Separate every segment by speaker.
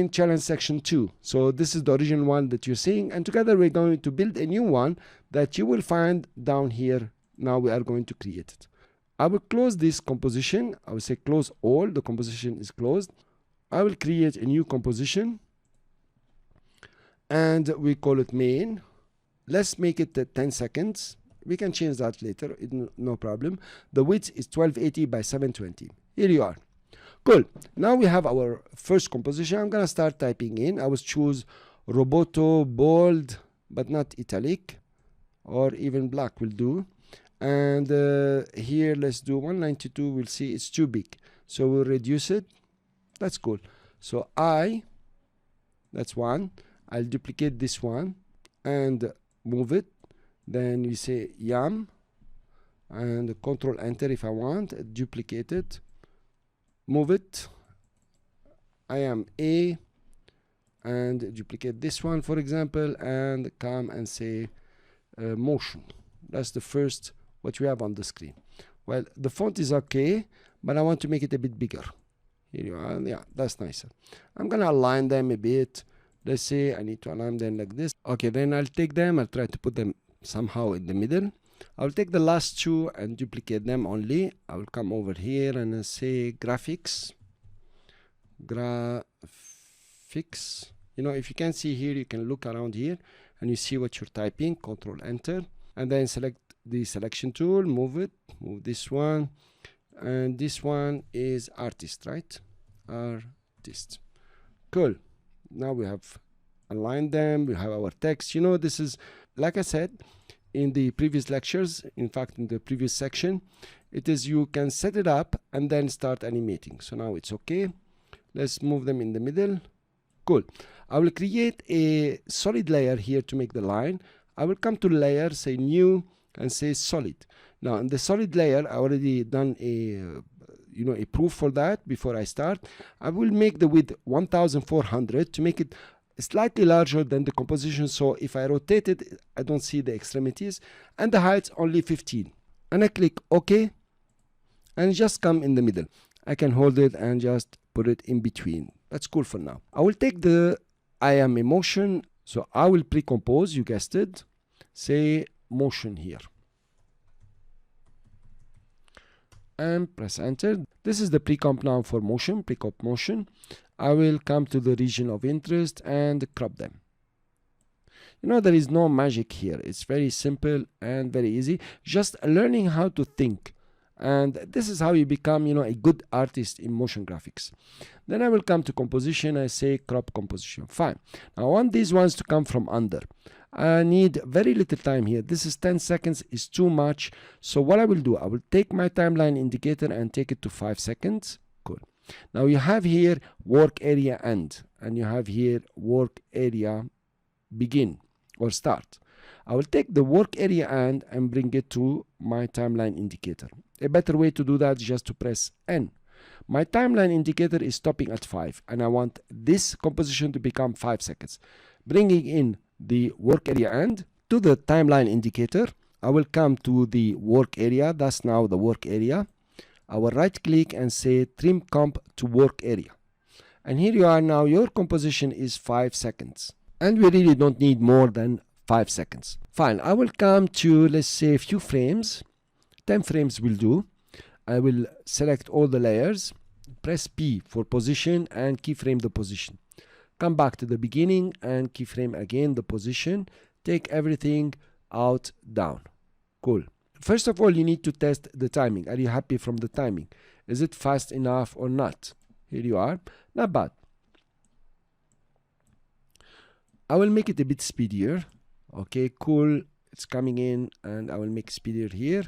Speaker 1: in challenge section 2. So this is the original one that you're seeing, and together we're going to build a new one that you will find down here. Now we are going to create it. I will close this composition. I will say close all. The composition is closed. I will create a new composition and we call it main. Let's make it 10 seconds. We can change that later, no problem. The width is 1280 by 720. Here you are. Cool. Now we have our first composition. I'm gonna start typing in. I will choose Roboto bold, but not italic, or even black will do. And here let's do 192. We'll see it's too big, so we'll reduce it. That's cool. So that's one. I'll duplicate this one and move it. Then we say yum and control enter if I want. Duplicate it, move it. I am A and duplicate this one, for example, and come and say motion. That's the first what we have on the screen. Well, the font is okay, but I want to make it a bit bigger. Here you are. Yeah, that's nicer. I'm gonna align them a bit. Let's say I need to align them like this. Okay, then I'll take them. I'll try to put them somehow in the middle. I'll take the last two and duplicate them only. I will come over here and I'll say graphics. You know, if you can see here, you can look around here and you see what you're typing. Control enter and then select the selection tool, move it, move this one, and this one is artist, right? Artist. Cool. Now we have aligned them. We have our text. You know, this is, like I said in the previous lectures, in fact in the previous section, it is you can set it up and then start animating. So now it's okay. Let's move them in the middle. Cool. I will create a solid layer here to make the line. I will come to layer, say new, and say solid. Now in the solid layer, I already done a a proof for that before I start. I will make the width 1400 to make it slightly larger than the composition, so if I rotate it I don't see the extremities, and the height only 15, and I click OK and just come in the middle. I can hold it and just put it in between. That's cool for now. I will take the I am a motion, so I will pre-compose, you guessed it, say motion here and press enter. This is the pre-comp now for motion, pre-comp motion. I will come to the region of interest and crop them. You know, there is no magic here. It's very simple and very easy. Just learning how to think. And this is how you become, a good artist in motion graphics. Then I will come to composition. I say crop composition. Fine. Now I want these ones to come from under. I need very little time here. This is 10 seconds is too much. So what I will do, I will take my timeline indicator and take it to 5 seconds. Cool. Now you have here work area end, and you have here work area begin or start. I will take the work area end and bring it to my timeline indicator. A better way to do that is just to press N. My timeline indicator is stopping at 5, and I want this composition to become 5 seconds. Bringing in the work area end to the timeline indicator, I will come to the work area. That's now the work area. I will right click and say trim comp to work area. And here you are now, your composition is 5 seconds. And we really don't need more than 5 seconds. Fine, I will come to, let's say, a few frames. 10 frames will do. I will select all the layers, press P for position and keyframe the position. Come back to the beginning and keyframe again the position. Take everything out, down. Cool. First of all, you need to test the timing. Are you happy from the timing? Is it fast enough or not? Here you are. Not bad. I will make it a bit speedier. Okay, cool. It's coming in, and I will make speedier here.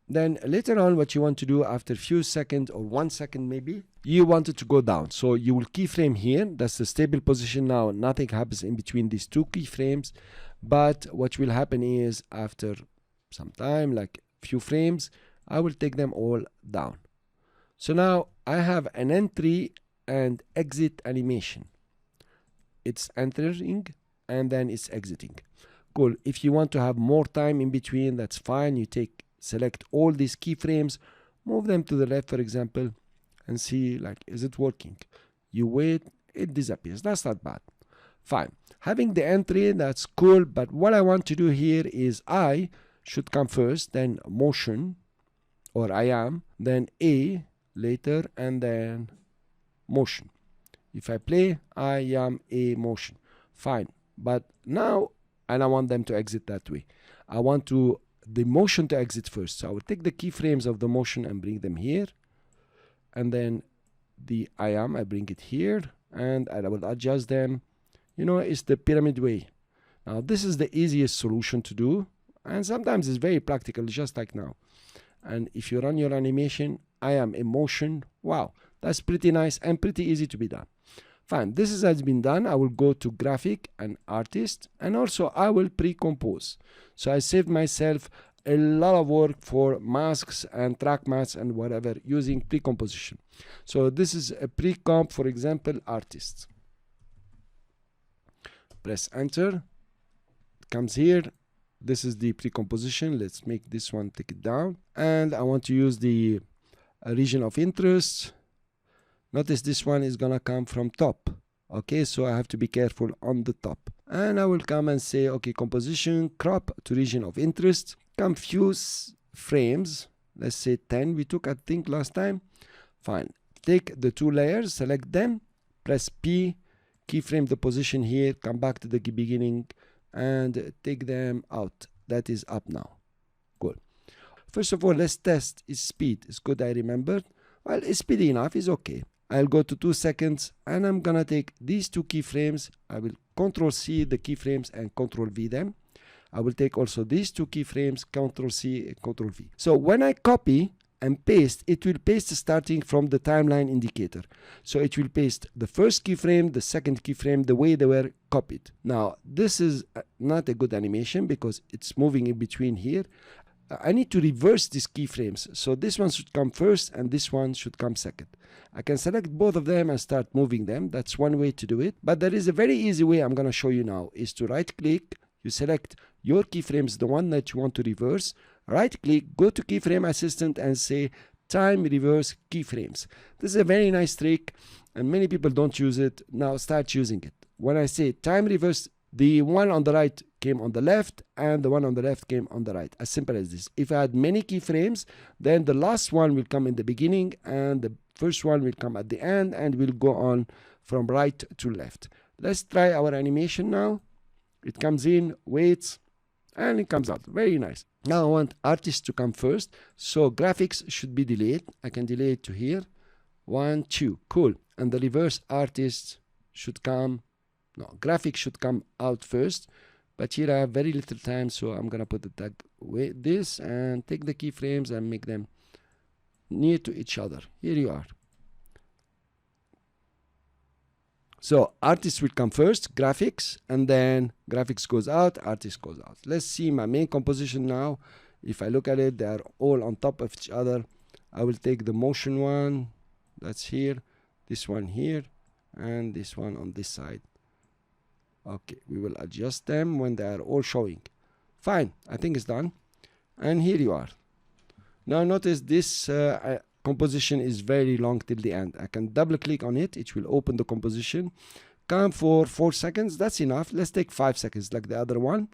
Speaker 1: Then later on, what you want to do after a few seconds or 1 second maybe, you want it to go down. So you will keyframe here. That's the stable position now. Nothing happens in between these two keyframes. But what will happen is after some time, like a few frames, I will take them all down. So now I have an entry and exit animation. It's entering and then it's exiting. Cool. If you want to have more time in between, that's fine. You select all these keyframes, move them to the left, for example, and see, like, is it working? You wait it disappears. That's not bad. Fine. Having the entry, that's cool, but what I want to do here is I should come first, then motion, or I am, then A later, and then motion. If I play, I am A motion. Fine. But now I don't want them to exit that way. I want the motion to exit first. So I will take the keyframes of the motion and bring them here. And then the I bring it here, and I will adjust them. You know, it's the pyramid way. Now this is the easiest solution to do, and sometimes it's very practical, just like now. And if you run your animation, I am in motion. Wow, that's pretty nice and pretty easy to be done. Fine, this has been done. I will go to graphic and artist, and also I will pre-compose. So I saved myself a lot of work for masks and track mattes and whatever using pre-composition. So this is a pre-comp, for example, artists. Press enter. It comes here. This is the pre-composition. Let's make this one, take it down. And I want to use the region of interest. Notice this one is gonna come from top. Okay, so I have to be careful on the top. And I will come and say, okay, composition, crop to region of interest. Come few frames. Let's say 10 we took, I think, last time. Fine. Take the two layers, select them, press P, keyframe the position here, come back to the beginning, and take them out. That is up now. Good. First of all, let's test its speed. It's good, I remembered. Well, it's speedy enough, it's okay. I'll go to 2 seconds, and I'm gonna take these two keyframes. I will Control C the keyframes and Control V them. I will take also these two keyframes, Control C and Control V. So when I copy and paste, it will paste starting from the timeline indicator. So it will paste the first keyframe, the second keyframe, the way they were copied. Now, this is not a good animation because it's moving in between here. I need to reverse these keyframes. So this one should come first and this one should come second. I can select both of them and start moving them. That's one way to do it. But there is a very easy way I'm going to show you now, is to right click. You select your keyframes, the one that you want to reverse. Right click, go to keyframe assistant and say time reverse keyframes. This is a very nice trick and many people don't use it. Now start using it. When I say time reverse, the one on the right came on the left and the one on the left came on the right. As simple as this. If I had many keyframes, then the last one will come in the beginning and the first one will come at the end, and will go on from right to left. Let's try our animation now. It comes in, waits, and it comes out. Very nice. Now I want artist to come first. So graphics should be delayed. I can delay it to here. 1, 2. Cool. And the reverse artist should come. No, graphics should come out first. But here I have very little time, so I'm gonna put the tag with this and take the keyframes and make them near to each other. Here you are. So artist will come first, graphics, and then graphics goes out, artist goes out. Let's see my main composition now. If I look at it, they are all on top of each other. I will take the motion one, that's here, this one here, and this one on this side. Okay, we will adjust them when they are all showing. Fine, I think it's done. And here you are. Now notice this composition is very long till the end. I can double click on it. It will open the composition. Come for 4 seconds. That's enough. Let's take 5 seconds like the other one.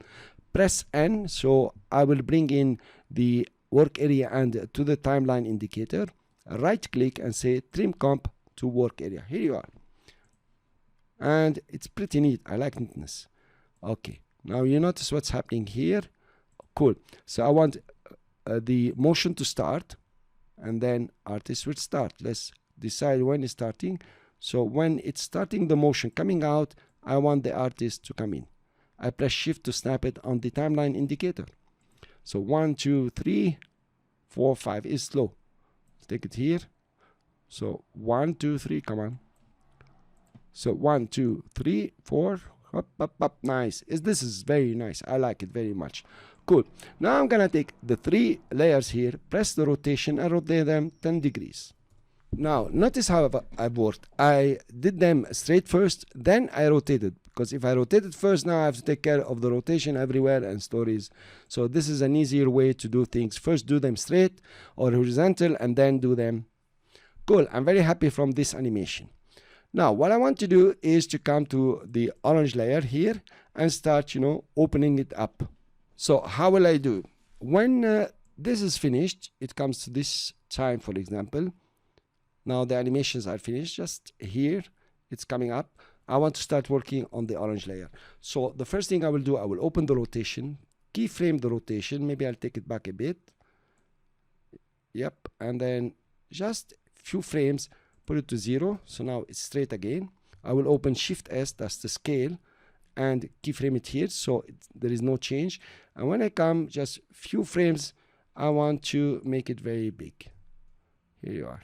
Speaker 1: Press N. So I will bring in the work area and to the timeline indicator. Right click and say trim comp to work area. Here you are. And it's pretty neat. I like neatness. Okay. Now you notice what's happening here. Cool. So I want the motion to start, and then artist will start. Let's decide when it's starting. So when it's starting the motion coming out, I want the artist to come in. I press shift to snap it on the timeline indicator. So 1, 2, 3, 4, 5 is slow. Let's take it here. So 1, 2, 3, come on. So 1, 2, 3, 4, up, up, up. Nice. This is very nice. I like it very much. Cool. Now I'm gonna take the 3 layers here, press the rotation and rotate them 10 degrees. Now notice how I've worked. I did them straight first, then I rotated, because if I rotated first, now I have to take care of the rotation everywhere and stories. So this is an easier way to do things. First do them straight or horizontal and then do them. Cool. I'm very happy from this animation. Now what I want to do is to come to the orange layer here and start, opening it up. So how will I do? When this is finished, it comes to this time, for example. Now the animations are finished. Just here, it's coming up. I want to start working on the orange layer. So the first thing I will do, I will open the rotation, keyframe the rotation. Maybe I'll take it back a bit. Yep, and then just few frames, put it to 0. So now it's straight again. I will open Shift S, that's the scale, and keyframe it here, so there is no change. And when I come just few frames, I want to make it very big. Here you are.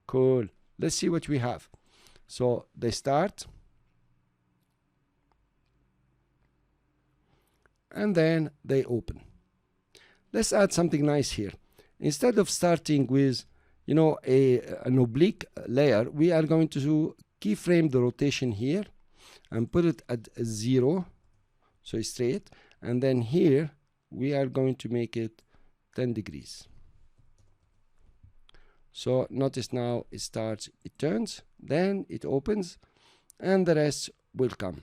Speaker 1: Cool. Let's see what we have. So they start, and then they open. Let's add something nice here. Instead of starting with an oblique layer, we are going to keyframe the rotation here and put it at 0, so it's straight. And then here we are going to make it 10 degrees. So notice now it starts, it turns, then it opens, and the rest will come.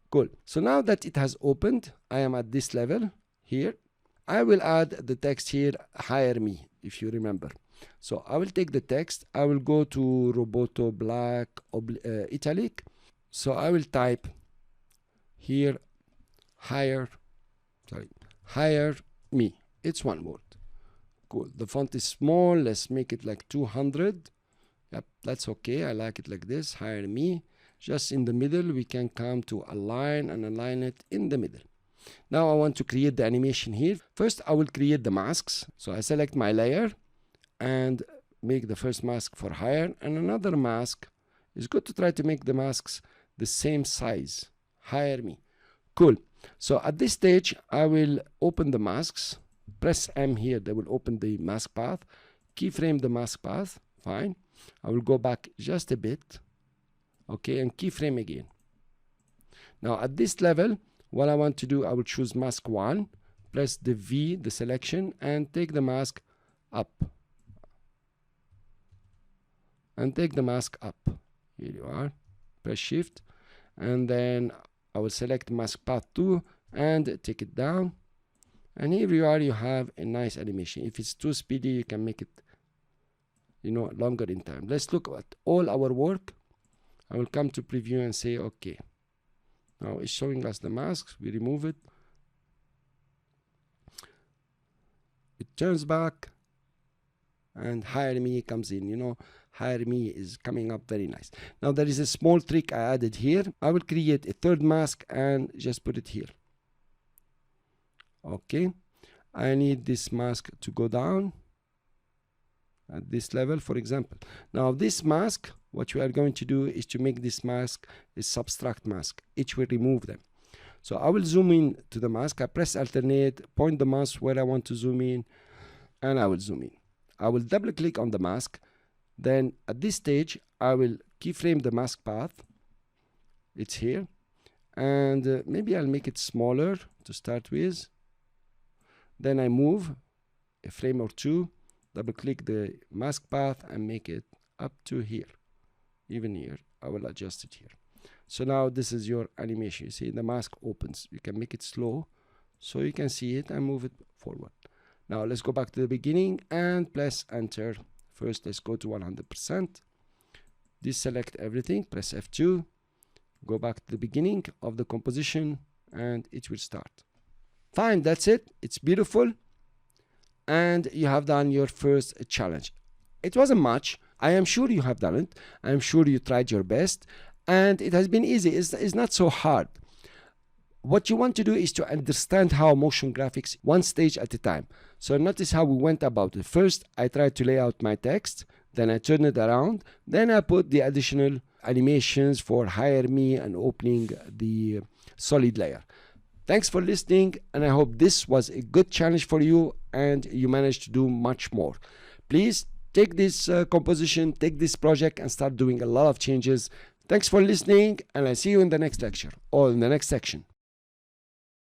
Speaker 1: Cool. So now that it has opened, I am at this level here. I will add the text here, hire me, if you remember. So I will take the text, I will go to Roboto Black Italic. So I will type here, hire me. It's one word. Cool. The font is small. Let's make it like 200. Yep, that's okay. I like it like this. Hire me. Just in the middle, we can come to align and align it in the middle. Now I want to create the animation here. First, I will create the masks. So I select my layer and make the first mask for hire, and another mask. It's good to try to make the masks the same size. Hire me. Cool. So at this stage, I will open the masks. Press M here, they will open the mask path. Keyframe the mask path. Fine. I will go back just a bit. Okay, and keyframe again. Now at this level, what I want to do, I will choose mask 1, press the V, the selection, and take the mask up. And take the mask up. Here you are. Press Shift, and then I will select mask path 2 and take it down. And here you are, you have a nice animation. If it's too speedy, you can make it, longer in time. Let's look at all our work. I will come to preview and say, okay. Now it's showing us the masks. We remove it. It turns back, and hire me comes in. Hire me is coming up very nice. Now there is a small trick I added here. I will create a third mask and just put it here. Okay, I need this mask to go down at this level, for example. Now this mask, what we are going to do is to make this mask a subtract mask. Each will remove them. So I will zoom in to the mask. I press alternate, point the mouse where I want to zoom in, and I will zoom in. I will double click on the mask. Then at this stage, I will keyframe the mask path. It's here. And maybe I'll make it smaller to start with. Then I move a frame or two, double click the mask path and make it up to here. Even here, I will adjust it here. So now this is your animation. You see the mask opens. You can make it slow so you can see it and move it forward. Now let's go back to the beginning and press enter. First, let's go to 100%. Deselect everything, press F2. Go back to the beginning of the composition and it will start. Fine, that's it. It's beautiful. And you have done your first challenge. It wasn't much. I am sure you have done it. I am sure you tried your best. And it has been easy. It's not so hard. What you want to do is to understand how motion graphics one stage at a time. So notice how we went about it. First, I tried to lay out my text. Then I turn it around. Then I put the additional animations for hire me and opening the solid layer. Thanks for listening, and I hope this was a good challenge for you and you managed to do much more. Please take this composition, take this project and start doing a lot of changes. Thanks for listening, and I'll see you in the next lecture or in the next section.